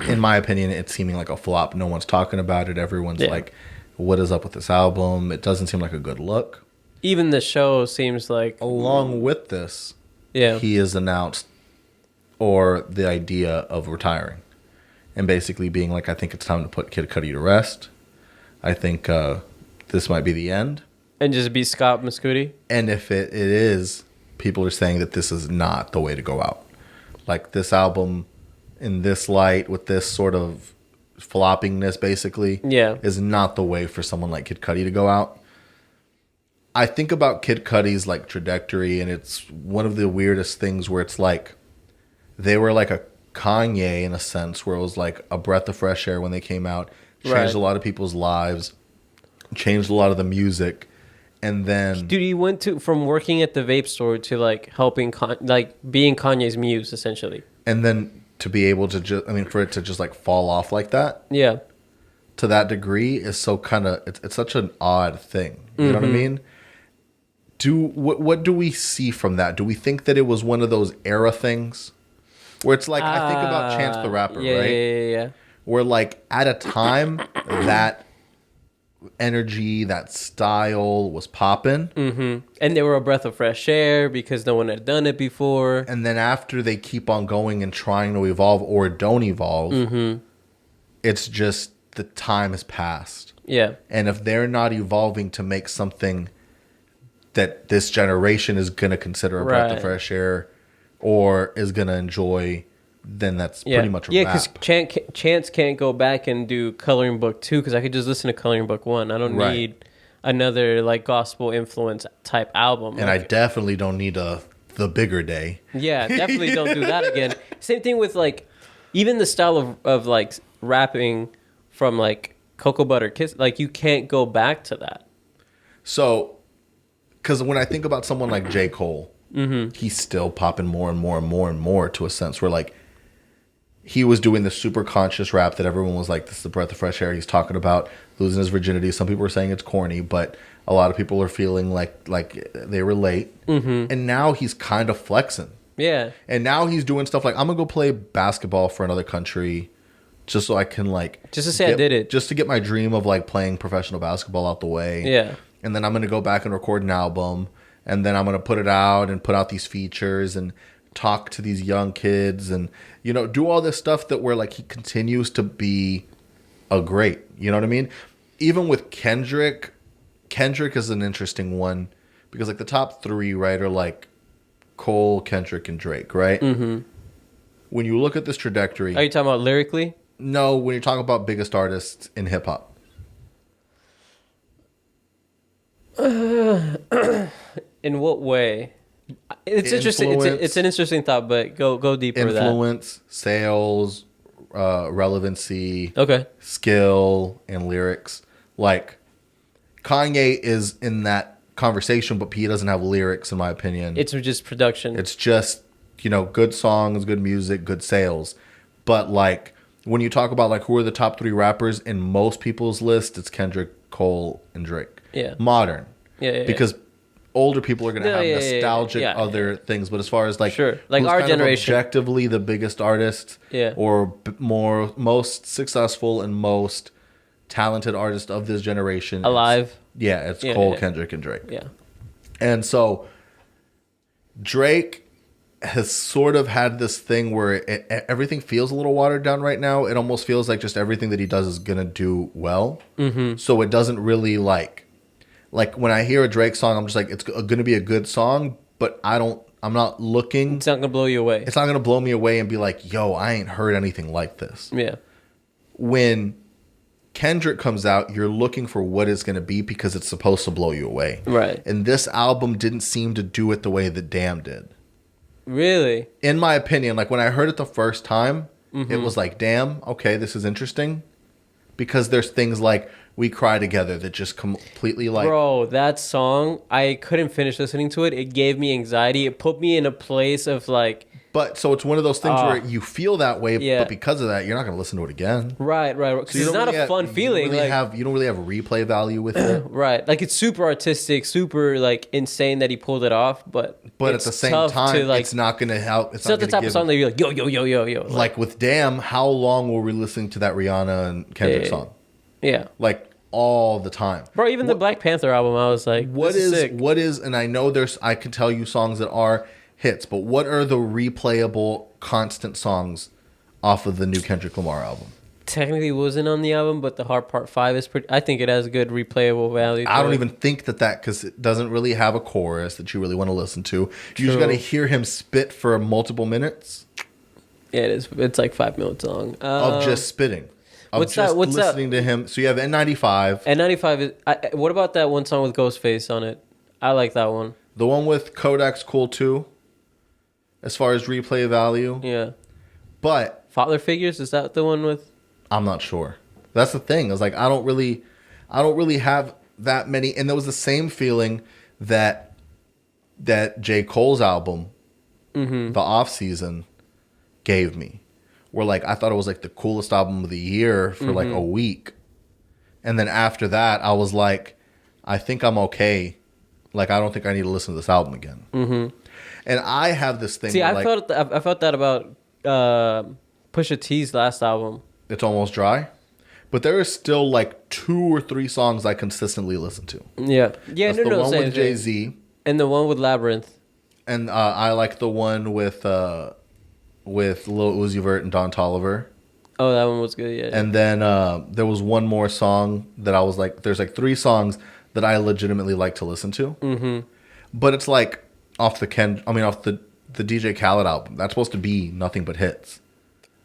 in my opinion, it's seeming like a flop. No one's talking about it. Everyone's like, what is up with this album? It doesn't seem like a good look. Even the show seems like... Along with this, he has announced the idea of retiring. And basically being like, I think it's time to put Kid Cudi to rest. I think this might be the end. And just be Scott Muscudi? And if it is, people are saying that this is not the way to go out. Like this album in this light with this sort of floppingness basically is not the way for someone like Kid Cudi to go out. I think about Kid Cudi's like trajectory, and it's one of the weirdest things where it's like they were like a Kanye in a sense, where it was like a breath of fresh air when they came out, changed a lot of people's lives, changed a lot of the music, and then dude, he went from working at the vape store to like helping being Kanye's muse essentially, and then to be able to for it to just like fall off like that, to that degree is so kind of it's such an odd thing. You know what I mean? What do we see from that? Do we think that it was one of those era things where it's like I think about Chance the Rapper, right? Yeah. Where like at a time that energy, that style was popping, and they were a breath of fresh air because no one had done it before. And then after they keep on going and trying to evolve or don't evolve, it's just the time has passed. Yeah, and if they're not evolving to make something that this generation is going to consider a breath of fresh air or is going to enjoy, then that's pretty much a wrap. Yeah, because Chance can't go back and do Coloring Book 2 because I could just listen to Coloring Book 1. I don't need another like gospel influence type album. And I definitely don't need The Bigger Day. Yeah, definitely don't do that again. Same thing with like even the style of like rapping from like Cocoa Butter Kiss. Like you can't go back to that. So... Because when I think about someone like J. Cole, he's still popping more and more and more and more to a sense where like he was doing the super conscious rap that everyone was like, this is a breath of fresh air. He's talking about losing his virginity. Some people are saying it's corny, but a lot of people are feeling like they relate. And now he's kind of flexing. Yeah. And now he's doing stuff like, I'm going to go play basketball for another country just so I can like... Just to say I did it. Just to get my dream of like playing professional basketball out the way. Yeah. And then I'm going to go back and record an album. And then I'm going to put it out and put out these features and talk to these young kids and, you know, do all this stuff that where like he continues to be a great, you know what I mean? Even with Kendrick is an interesting one because like the top three, right, are like Cole, Kendrick, and Drake, right? When you look at this trajectory... Are you talking about lyrically? No, when you're talking about biggest artists in hip hop. In what way? It's interesting. It's an interesting thought, but go deeper. Influence, sales, relevancy, skill, and lyrics. Like Kanye is in that conversation, but he doesn't have lyrics, in my opinion. It's just production. It's just, you know, good songs, good music, good sales. But like when you talk about like who are the top three rappers in most people's list, it's Kendrick, Cole, and Drake. Yeah. Modern. Yeah. Because older people are going to have nostalgic other things. But as far as like, like our generation, objectively the biggest artist or most successful and most talented artist of this generation. Alive. It's Cole, Kendrick, and Drake. Yeah. And so Drake has sort of had this thing where everything feels a little watered down right now. It almost feels like just everything that he does is going to do well. So it doesn't really like when I hear a Drake song, I'm just like, it's going to be a good song, but I'm not looking. It's not going to blow you away. It's not going to blow me away and be like, yo, I ain't heard anything like this. Yeah. When Kendrick comes out, you're looking for what it's going to be because it's supposed to blow you away. Right. And this album didn't seem to do it the way that Damn did. Really? In my opinion, like when I heard it the first time, it was like, damn, okay, this is interesting. Because there's things like We Cry Together that just completely like... Bro, that song, I couldn't finish listening to it. It gave me anxiety. It put me in a place of like... But so it's one of those things where you feel that way, but because of that, you're not going to listen to it again. Right. Because so it's not a fun feeling. You don't really have replay value with it. Right. Like it's super artistic, super like insane that he pulled it off, but at the same time, it's not going to help. It's not the type of song that you're like, yo. Like with Damn, how long were we listening to that Rihanna and Kendrick song? Yeah. Like all the time. Bro, even the Black Panther album, I was like, what is, and I know I can tell you songs that are hits, but what are the replayable constant songs off of the new Kendrick Lamar album? Technically wasn't on the album, but The Heart Part 5 is pretty, I think it has good replayable value. I don't even think that because it doesn't really have a chorus that you really want to listen to. You just got to hear him spit for multiple minutes. Yeah, it is. It's like 5 minutes long. Of just spitting. What's listening to him. So you have N95. N95 is, what about that one song with Ghostface on it? I like that one. The one with Kodak's cool too. As far as replay value. Yeah. But Father Figures, is that the one with? I'm not sure. That's the thing. I was like, I don't really have that many. And there was the same feeling that J. Cole's album, The Off Season, gave me. Where like I thought it was like the coolest album of the year for like a week. And then after that, I was like, I think I'm okay. Like I don't think I need to listen to this album again. Mm-hmm. And I have this thing. See, I felt that about Pusha T's last album. It's almost dry, but there is still like 2 or 3 songs I consistently listen to. Yeah. That's the one with Jay-Z and the one with Labyrinth. And I like the one with Lil Uzi Vert and Don Toliver. Oh, that one was good. Yeah. And then there was one more song that I was like, there's like 3 songs that I legitimately like to listen to. Mm-hmm. But it's like off the DJ Khaled album. That's supposed to be nothing but hits.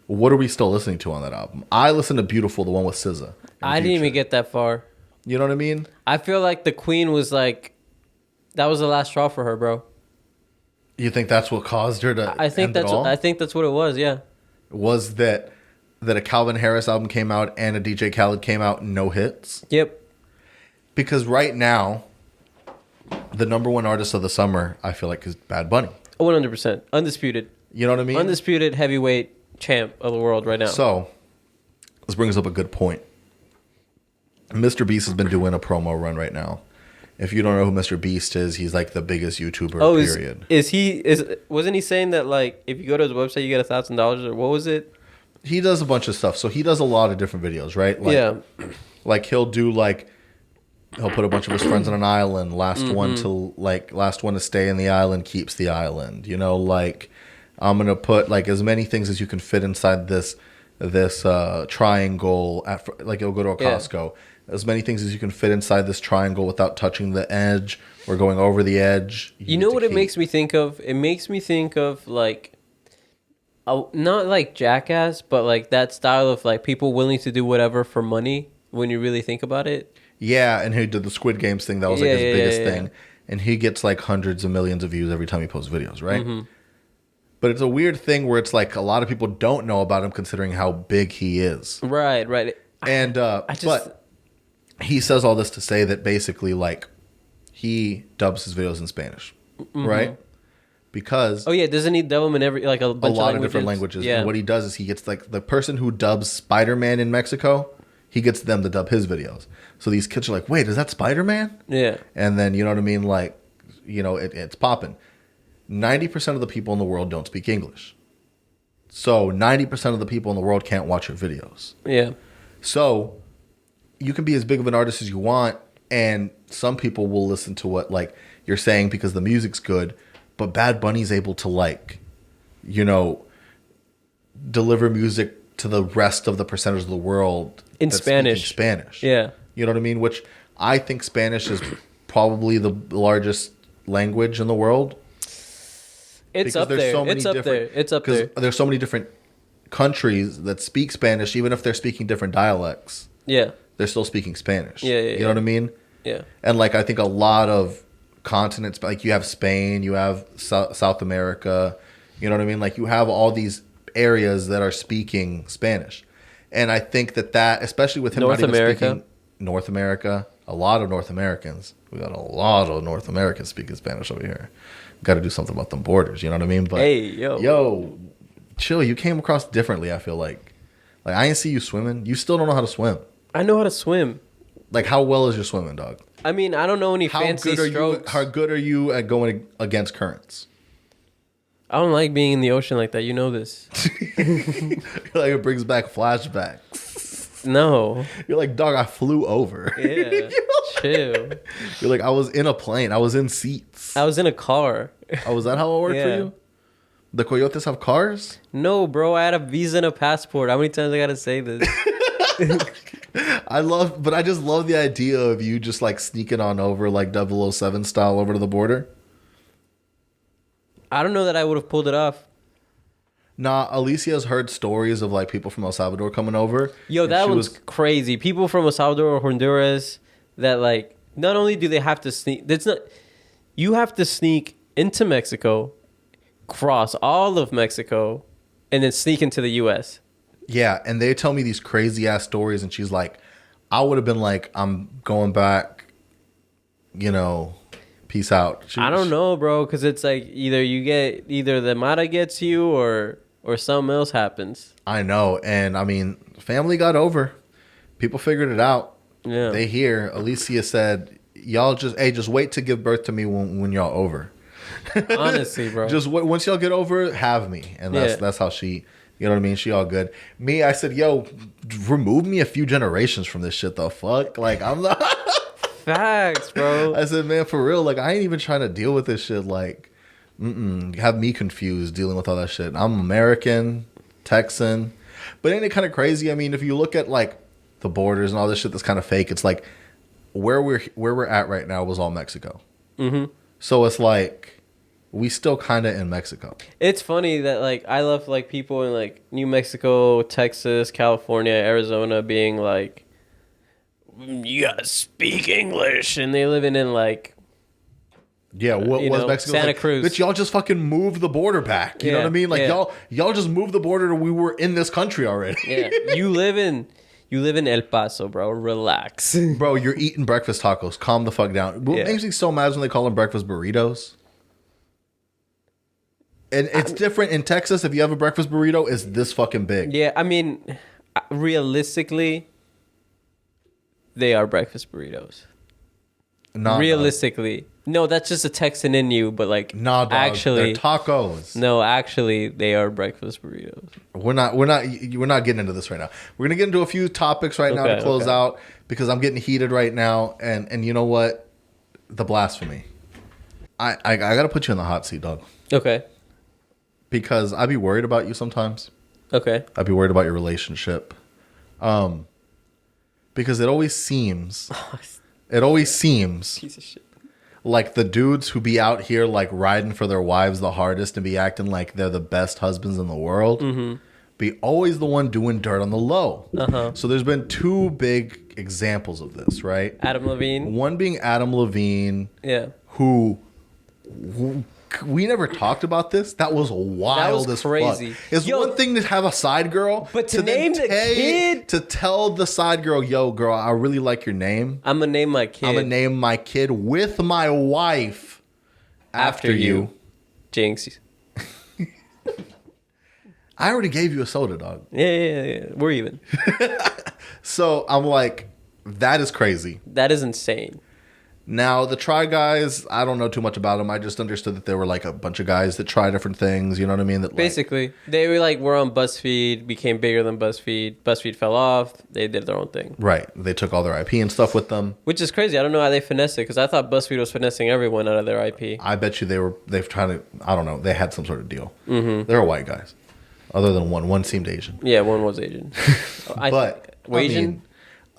What are we still listening to on that album? I listened to Beautiful, the one with SZA. I didn't even get that far. You know what I mean? I feel like the Queen was like, that was the last straw for her, bro. You think that's what caused her to I think that's what it was, yeah. Was that a Calvin Harris album came out and a DJ Khaled came out, no hits? Yep. Because right now, the number 1 artist of the summer, I feel like, is Bad Bunny. 100%. Undisputed. You know what I mean? Undisputed heavyweight champ of the world right now. So, this brings up a good point. MrBeast has been doing a promo run right now. If you don't know who MrBeast is, he's like the biggest YouTuber, period. Wasn't he saying that like if you go to his website you get $1,000 or what was it? He does a bunch of stuff. So he does a lot of different videos, right? Like, yeah. Like he'll put a bunch of his friends on an island. Last one to stay in the island keeps the island. You know, like I'm gonna put like as many things as you can fit inside this triangle. Like you'll go to a Costco. As many things as you can fit inside this triangle without touching the edge or going over the edge. You know what it makes me think of? It makes me think of like, not like Jackass, but like that style of like people willing to do whatever for money when you really think about it. Yeah, and he did the Squid Games thing. That was like his biggest thing. And he gets like hundreds of millions of views every time he posts videos, right? Mm-hmm. But it's a weird thing where it's like a lot of people don't know about him considering how big he is. Right. And but he says all this to say that basically like he dubs his videos in Spanish, right? Because doesn't he dub them in every like a lot of different languages? Yeah. And what he does is he gets like the person who dubs Spider-Man in Mexico, he gets them to dub his videos. So these kids are like, wait, is that Spider-Man? Yeah. And then you know what I mean, like it's popping. 90% of the people in the world don't speak English. So 90% of the people in the world can't watch your videos. Yeah. So you can be as big of an artist as you want, and some people will listen to what like you're saying because the music's good, but Bad Bunny's able to like, deliver music to the rest of the percentage of the world in Spanish. Yeah. You know what I mean? Which I think Spanish is probably the largest language in the world. It's up there. It's up there. It's up there. There's so many different countries that speak Spanish, even if they're speaking different dialects. Yeah. They're still speaking Spanish. Yeah, you know what I mean? Yeah. And like I think a lot of continents, like you have Spain, you have South America, you know what I mean? Like you have all these areas that are speaking Spanish. And I think that especially with him North not even America. speaking North America, a lot of North Americans. We got a lot of North Americans speaking Spanish over here. Got to do something about them borders, you know what I mean? But hey, yo, chill. You came across differently. I feel like I didn't see you swimming. You still don't know how to swim. I know how to swim. Like, how well is your swimming, dog? I mean, I don't know any fancy strokes. How good are you at going against currents? I don't like being in the ocean like that. You know this. Like it brings back flashbacks. No. You're like, dog, I flew over. Yeah. Chill. You're like, I was in a plane. I was in seats. I was in a car. Oh, was that how it worked for you? The Coyotes have cars? No, bro. I had a visa and a passport. How many times I gotta say this? I just love the idea of you just like sneaking on over like 007 style over to the border. I don't know that I would have pulled it off. Nah, Alicia's heard stories of like people from El Salvador coming over. Yo, that one's crazy. People from El Salvador or Honduras that like not only do they have to sneak, you have to sneak into Mexico, cross all of Mexico, and then sneak into the U.S. Yeah, and they tell me these crazy ass stories, and she's like, I would have been like, I'm going back, you know, peace out. I don't know, bro, because it's like either the Mara gets you or something else happens. I know, and I mean, family got over. People figured it out. Yeah, they hear. Alicia said, "Y'all just wait to give birth to me when y'all over." Honestly, bro, just once y'all get over, have me, and that's how she. You know what I mean? She all good. Me, I said, yo, remove me a few generations from this shit, the fuck? Like, I'm not... Facts, bro. I said, man, for real, like, I ain't even trying to deal with this shit. Like, have me confused dealing with all that shit. I'm American, Texan. But ain't it kind of crazy? I mean, if you look at, like, the borders and all this shit that's kind of fake, it's like, where we're at right now was all Mexico. Mm-hmm. So it's like... we still kind of in Mexico. It's funny that like I love like people in like New Mexico, Texas, California, Arizona being like, you gotta speak English, and they living in like, what was Mexico? Santa like, Cruz. Bitch, y'all just fucking moved the border back. You know what I mean? Like y'all just moved the border. We were in this country already. Yeah, you live in El Paso, bro. Relax, bro. You're eating breakfast tacos. Calm the fuck down. What makes me so mad is when they call them breakfast burritos. And it's different in Texas. If you have a breakfast burrito, it's this fucking big. Yeah, I mean, realistically, they are breakfast burritos. Nah, realistically. No, that's just a Texan in you, but like, nah, dog, actually, they're tacos. No, actually, they are breakfast burritos. We're not getting into this right now. We're gonna get into a few topics right now to close out because I'm getting heated right now, and you know what? The blasphemy. I gotta put you in the hot seat, dog. Okay. Because I'd be worried about you sometimes. Okay. I'd be worried about your relationship. Because it always seems piece of shit. Like the dudes who be out here like riding for their wives the hardest and be acting like they're the best husbands in the world, be always the one doing dirt on the low. So there's been two big examples of this, right? Adam Levine. One being Adam Levine. Yeah. Who we never talked about this. That was wild. That was crazy. Fuck. It's one thing to have a side girl, but to name the kid, to tell the side girl, "Yo, girl, I really like your name. I'm gonna name my kid. I'm gonna name my kid with my wife after you." Jinx. I already gave you a soda, dog. Yeah. We're even. So I'm like, that is crazy. That is insane. Now, the Try Guys, I don't know too much about them. I just understood that there were like a bunch of guys that try different things. You know what I mean? That basically, they were on BuzzFeed, became bigger than BuzzFeed. BuzzFeed fell off. They did their own thing. Right. They took all their IP and stuff with them. Which is crazy. I don't know how they finessed it because I thought BuzzFeed was finessing everyone out of their IP. I bet you they've tried to, I don't know, they had some sort of deal. They're white guys. Other than one. One seemed Asian. Yeah, one was Asian. But, Asian?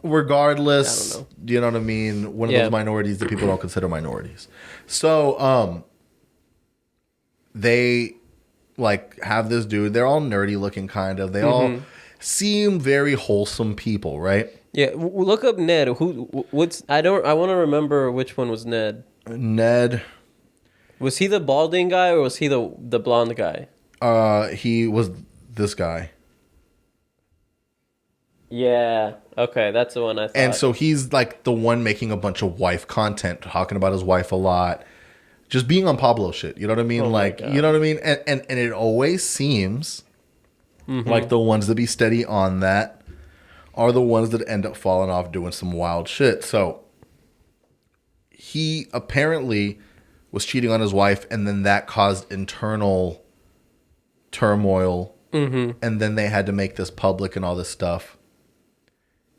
Regardless, you know what I mean? One of those minorities that people don't consider minorities. So, they like have this dude. They're all nerdy looking, kind of. They all seem very wholesome people, right? Yeah, look up Ned. What's I want to remember which one was Ned. Ned. Was he the balding guy or was he the blonde guy? He was this guy. Yeah. Okay, that's the one I thought. And so he's like the one making a bunch of wife content, talking about his wife a lot, just being on Pablo shit. You know what I mean? Like, you know what I mean? And it always seems like the ones that be steady on that are the ones that end up falling off doing some wild shit. So he apparently was cheating on his wife, and then that caused internal turmoil. And then they had to make this public and all this stuff.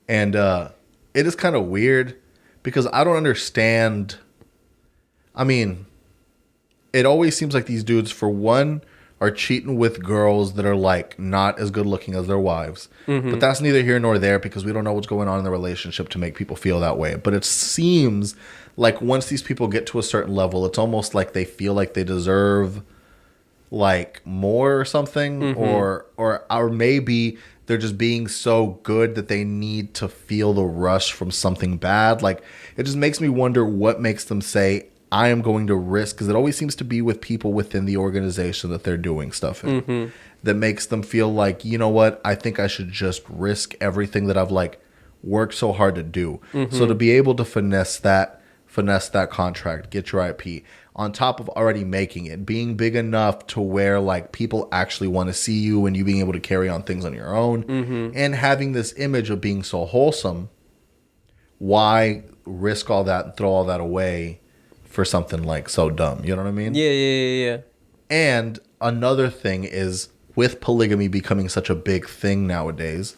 And it is kind of weird because I don't understand. I mean, it always seems like these dudes, for one, are cheating with girls that are like not as good looking as their wives. But that's neither here nor there because we don't know what's going on in the relationship to make people feel that way. But it seems like once these people get to a certain level, it's almost like they feel like they deserve like more or something, or maybe they're just being so good that they need to feel the rush from something bad. Like, it just makes me wonder what makes them say, I am going to risk, because it always seems to be with people within the organization that they're doing stuff in, that makes them feel like, you know what, I think I should just risk everything that I've like worked so hard to do. So to be able to finesse that contract, get your IP, on top of already making it, being big enough to where like people actually want to see you and you being able to carry on things on your own, and having this image of being so wholesome, why risk all that and throw all that away for something like so dumb? You know what I mean? Yeah. And another thing is, with polygamy becoming such a big thing nowadays,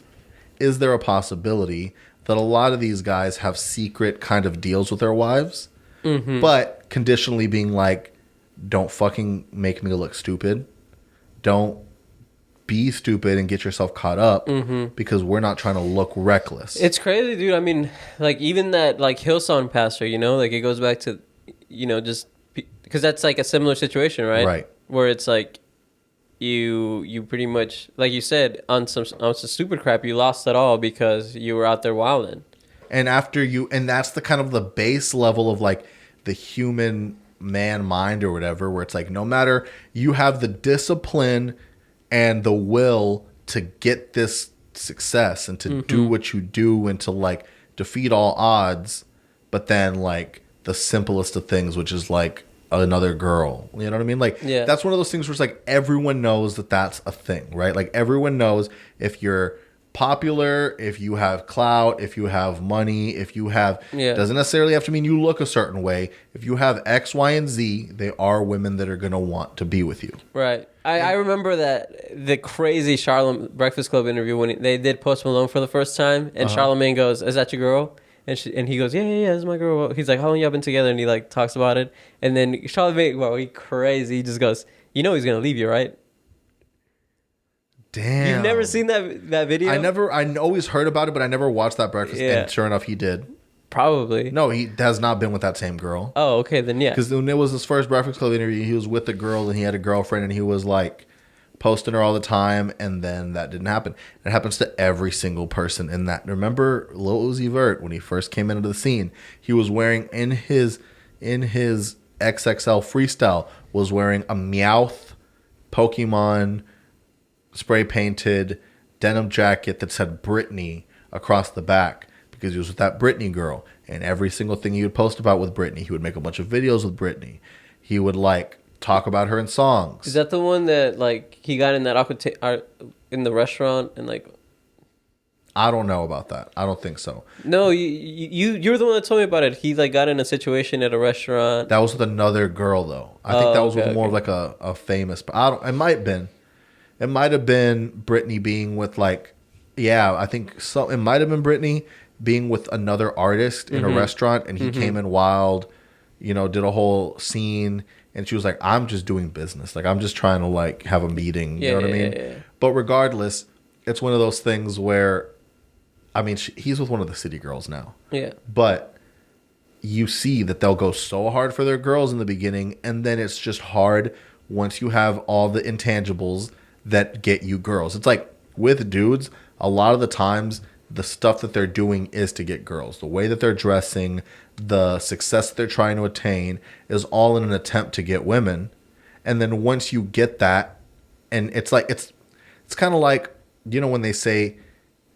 is there a possibility that a lot of these guys have secret kind of deals with their wives, but conditionally being like, don't fucking make me look stupid. Don't be stupid and get yourself caught up because we're not trying to look reckless. It's crazy, dude. I mean, like, even that, like, Hillsong pastor, you know, like, it goes back to, you know, just because that's like a similar situation, right? Right. Where it's like you pretty much, like you said, on some stupid crap, you lost it all because you were out there wilding. And and that's the kind of the base level of like the human man mind or whatever, where it's like, no matter, you have the discipline and the will to get this success and to do what you do and to like defeat all odds, but then like the simplest of things, which is like another girl, you know what I mean? Like, that's one of those things where it's like everyone knows that that's a thing, right? Like, everyone knows if you're popular, if you have clout, if you have money, if you have, doesn't necessarily have to mean you look a certain way. If you have X, Y, and Z, they are women that are going to want to be with you. Right. I remember that the crazy Charlamagne Breakfast Club interview when they did Post Malone for the first time, and Charlamagne goes, "Is that your girl?" And he goes, yeah, this is my girl. He's like, how long y'all been together? And he like talks about it. And then Charlamagne, wow, he crazy. He just goes, you know he's gonna leave you, right? Damn. You've never seen that video? I always heard about it, but I never watched that breakfast. And sure enough, he did. Probably. No, he has not been with that same girl. Oh, okay, then yeah. Because when it was his first Breakfast Club interview, he was with a girl and he had a girlfriend and he was like posting her all the time, and then that didn't happen. It happens to every single person in that. Remember Lil Uzi Vert, when he first came into the scene, he was wearing in his XXL freestyle, was wearing a Meowth Pokemon spray painted denim jacket that said Britney across the back, because he was with that Britney girl. And every single thing he would post about with Britney, he would make a bunch of videos with Britney. He would like talk about her in songs. Is that the one that like he got in that in the restaurant and like? I don't know about that. I don't think so. No, you're the one that told me about it. He like got in a situation at a restaurant. That was with another girl though. I think that was with more of like a famous. It might have been. It might have been Britney being with like, I think so. It might have been Britney being with another artist in a restaurant, and he came in wild, did a whole scene. And she was like, I'm just doing business. Like, I'm just trying to, like, have a meeting. You know what I mean? Yeah. But regardless, it's one of those things where, I mean, he's with one of the city girls now. Yeah. But you see that they'll go so hard for their girls in the beginning, and then it's just hard once you have all the intangibles that get you girls. It's like, with dudes, a lot of the times, the stuff that they're doing is to get girls. The way that they're dressing, the success that they're trying to attain is all in an attempt to get women. And then once you get that, and it's like it's kind of like, you know, when they say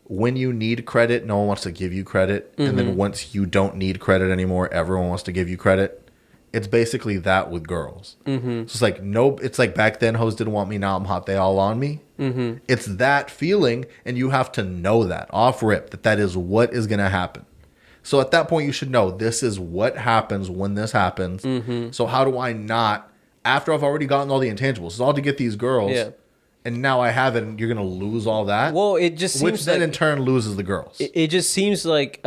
when you need credit, no one wants to give you credit. Mm-hmm. And then once you don't need credit anymore, everyone wants to give you credit. It's basically that with girls. Mm-hmm. So it's like, nope. It's like back then hoes didn't want me. Now I'm hot. They all on me. Mm-hmm. It's that feeling. And you have to know that off rip, that is what is going to happen. So at that point, you should know this is what happens when this happens. Mm-hmm. So how do I not, after I've already gotten all the intangibles, it's all to get these girls. Yeah. And now I have it, and you're going to lose all that? Well, it just seems which then in turn loses the girls. It just seems like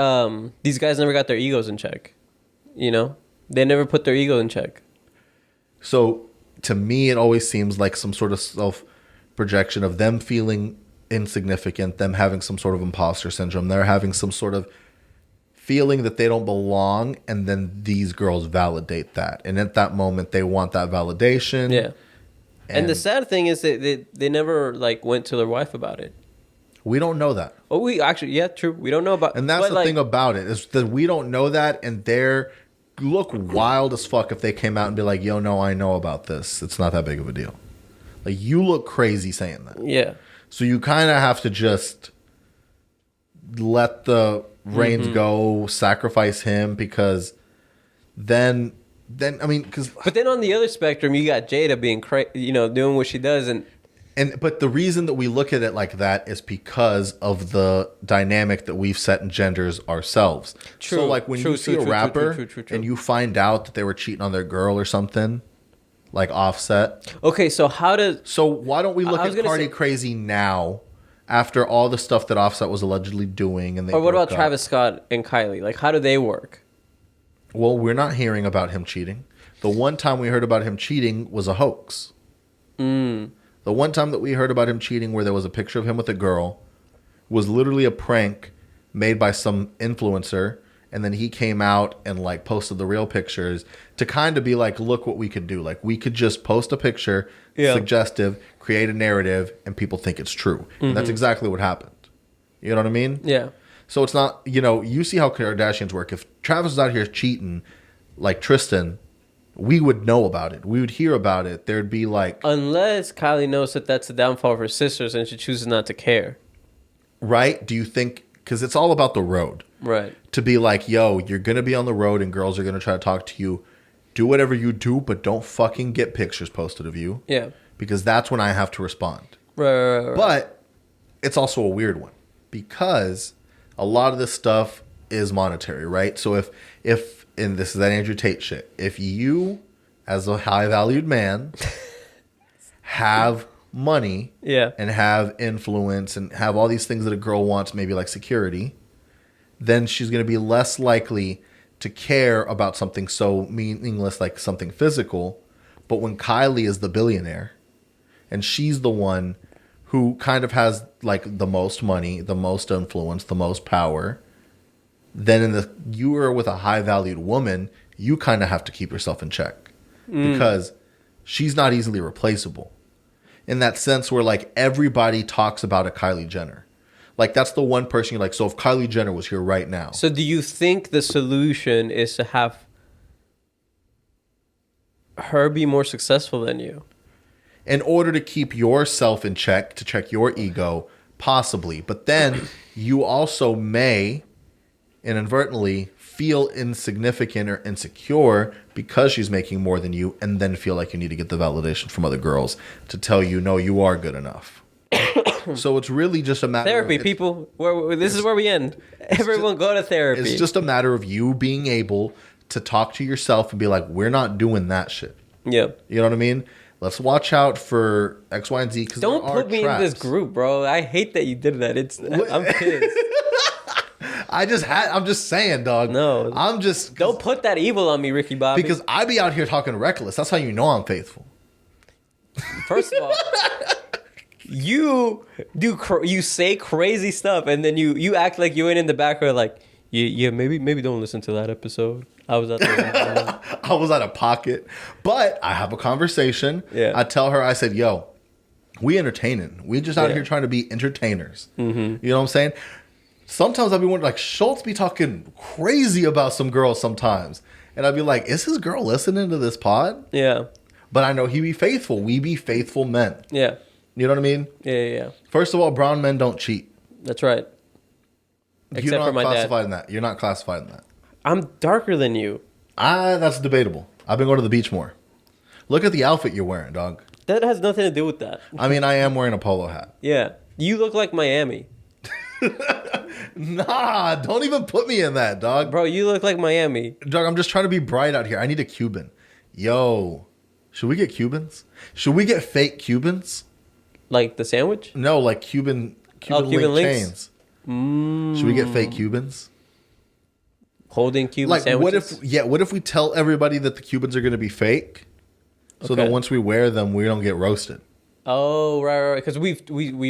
these guys never got their egos in check. You know? They never put their ego in check. So to me, it always seems like some sort of self-projection of them feeling insignificant, them having some sort of imposter syndrome. They're having some sort of feeling that they don't belong, and then these girls validate that. And at that moment, they want that validation. Yeah. And the sad thing is that they never like went to their wife about it. We don't know that. Oh, we actually, yeah, true. We don't know about. And that's the thing about it, is that we don't know that, and they're look wild as fuck if they came out and be like, yo, no, I know about this. It's not that big of a deal. Like, you look crazy saying that. Yeah. So you kind of have to just let the reins go, sacrifice him, because then I mean, because but then on the other spectrum, you got Jada being doing what she does, but the reason that we look at it like that is because of the dynamic that we've set in genders ourselves. True. So like when you see a rapper and you find out that they were cheating on their girl or something, like Offset. Okay, so why don't we look at Cardi Crazy now, after all the stuff that Offset was allegedly doing? And what about Travis Scott and Kylie? Like, how do they work? Well, we're not hearing about him cheating. The one time we heard about him cheating was a hoax. The one time that we heard about him cheating, where there was a picture of him with a girl, was literally a prank made by some influencer. And then he came out and like posted the real pictures to kind of be like, look what we could do. Like, we could just post a picture, suggestive, create a narrative, and people think it's true. And that's exactly what happened. You know what I mean? Yeah. So it's not, you see how Kardashians work. If Travis is out here cheating, like Tristan, we would know about it. We would hear about it. There'd be like... Unless Kylie knows that that's the downfall of her sisters and she chooses not to care. Right? Do you think... Because it's all about the road. Right. To be like, yo, you're going to be on the road and girls are going to try to talk to you. Do whatever you do, but don't fucking get pictures posted of you. Yeah. Because that's when I have to respond. Right. But it's also a weird one. Because a lot of this stuff is monetary, right? So if and this is that Andrew Tate shit, if you, as a high-valued man, have money and have influence and have all these things that a girl wants, maybe like security, then she's going to be less likely to care about something so meaningless like something physical. But when Kylie is the billionaire and she's the one who kind of has like the most money, the most influence, the most power, then you are with a high-valued woman, you kind of have to keep yourself in check because she's not easily replaceable. In that sense where like everybody talks about a Kylie Jenner. Like that's the one person you're like, so if Kylie Jenner was here right now. So do you think the solution is to have her be more successful than you? In order to keep yourself in check, to check your ego, possibly. But then you also may inadvertently feel insignificant or insecure because she's making more than you, and then feel like you need to get the validation from other girls to tell you, no, you are good enough. So it's really just a matter therapy, of... people. This is where we end. Everyone go to therapy. It's just a matter of you being able to talk to yourself and be like, we're not doing that shit. Yep. You know what I mean? Let's watch out for X, Y, and Z. Don't put me in this group, bro. I hate that you did that. I'm pissed. I'm just saying, dog. No. Don't put that evil on me, Ricky Bobby. Because I be out here talking reckless. That's how you know I'm faithful. First of all, you say crazy stuff, and then you act like you ain't in the background like, yeah, maybe don't listen to that episode. I was out there. I was out of pocket. But I have a conversation. Yeah. I tell her, I said, yo, we entertaining. We just out here trying to be entertainers. Mm-hmm. You know what I'm saying? sometimes I'd be wondering, like, Schultz be talking crazy about some girls sometimes. And I'd be like, is his girl listening to this pod? Yeah. But I know he be faithful. We be faithful men. Yeah. You know what I mean? Yeah. First of all, brown men don't cheat. That's right. Except for my dad. In that. You're not classified in that. I'm darker than you. That's debatable. I've been going to the beach more. Look at the outfit you're wearing, dog. That has nothing to do with that. I mean, I am wearing a polo hat. Yeah. You look like Miami. Nah, don't even put me in that, dog. Bro, you look like Miami. Dog, I'm just trying to be bright out here. I need a Cuban. Yo, should we get Cubans? Should we get fake Cubans? Like the sandwich? No, like Cuban link chains. Should we get fake Cubans? Holding Cuban sandwiches? What if we tell everybody that the Cubans are going to be fake? So that once we wear them, we don't get roasted. Oh, right. Because we've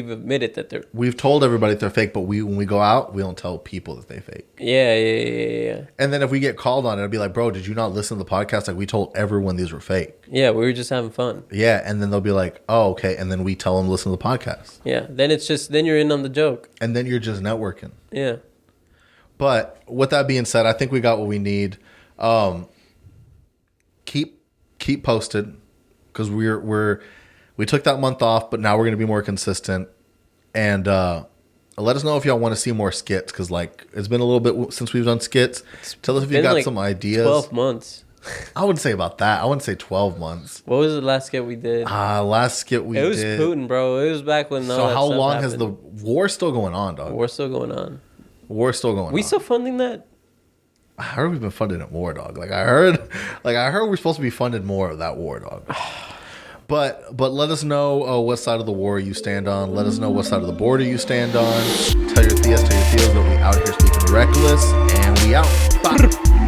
admitted that we've told everybody they're fake, but when we go out, we don't tell people that they fake. Yeah. And then if we get called on it, it'd be like, bro, did you not listen to the podcast? Like, we told everyone these were fake. Yeah, we were just having fun. Yeah, and then they'll be like, oh, okay. And then we tell them listen to the podcast. Yeah, then you're in on the joke. And then you're just networking. Yeah. But with that being said, I think we got what we need. Keep posted, because we took that month off, but now we're going to be more consistent. And let us know if y'all want to see more skits, because like it's been a little bit since we've done skits. Tell us if you got like some ideas. 12 months. I wouldn't say about that. I wouldn't say 12 months. What was the last skit we did? Last skit we did. It was Putin, bro. It was back when. So how long has the war still going on, dog? War's still going on. War's still going on. We still funding that? I heard we've been funding it more, dog. I heard we're supposed to be funding more of that war, dog. But let us know what side of the war you stand on. Let us know what side of the border you stand on. Tell your theos that we out here speaking reckless, and we out. Bye.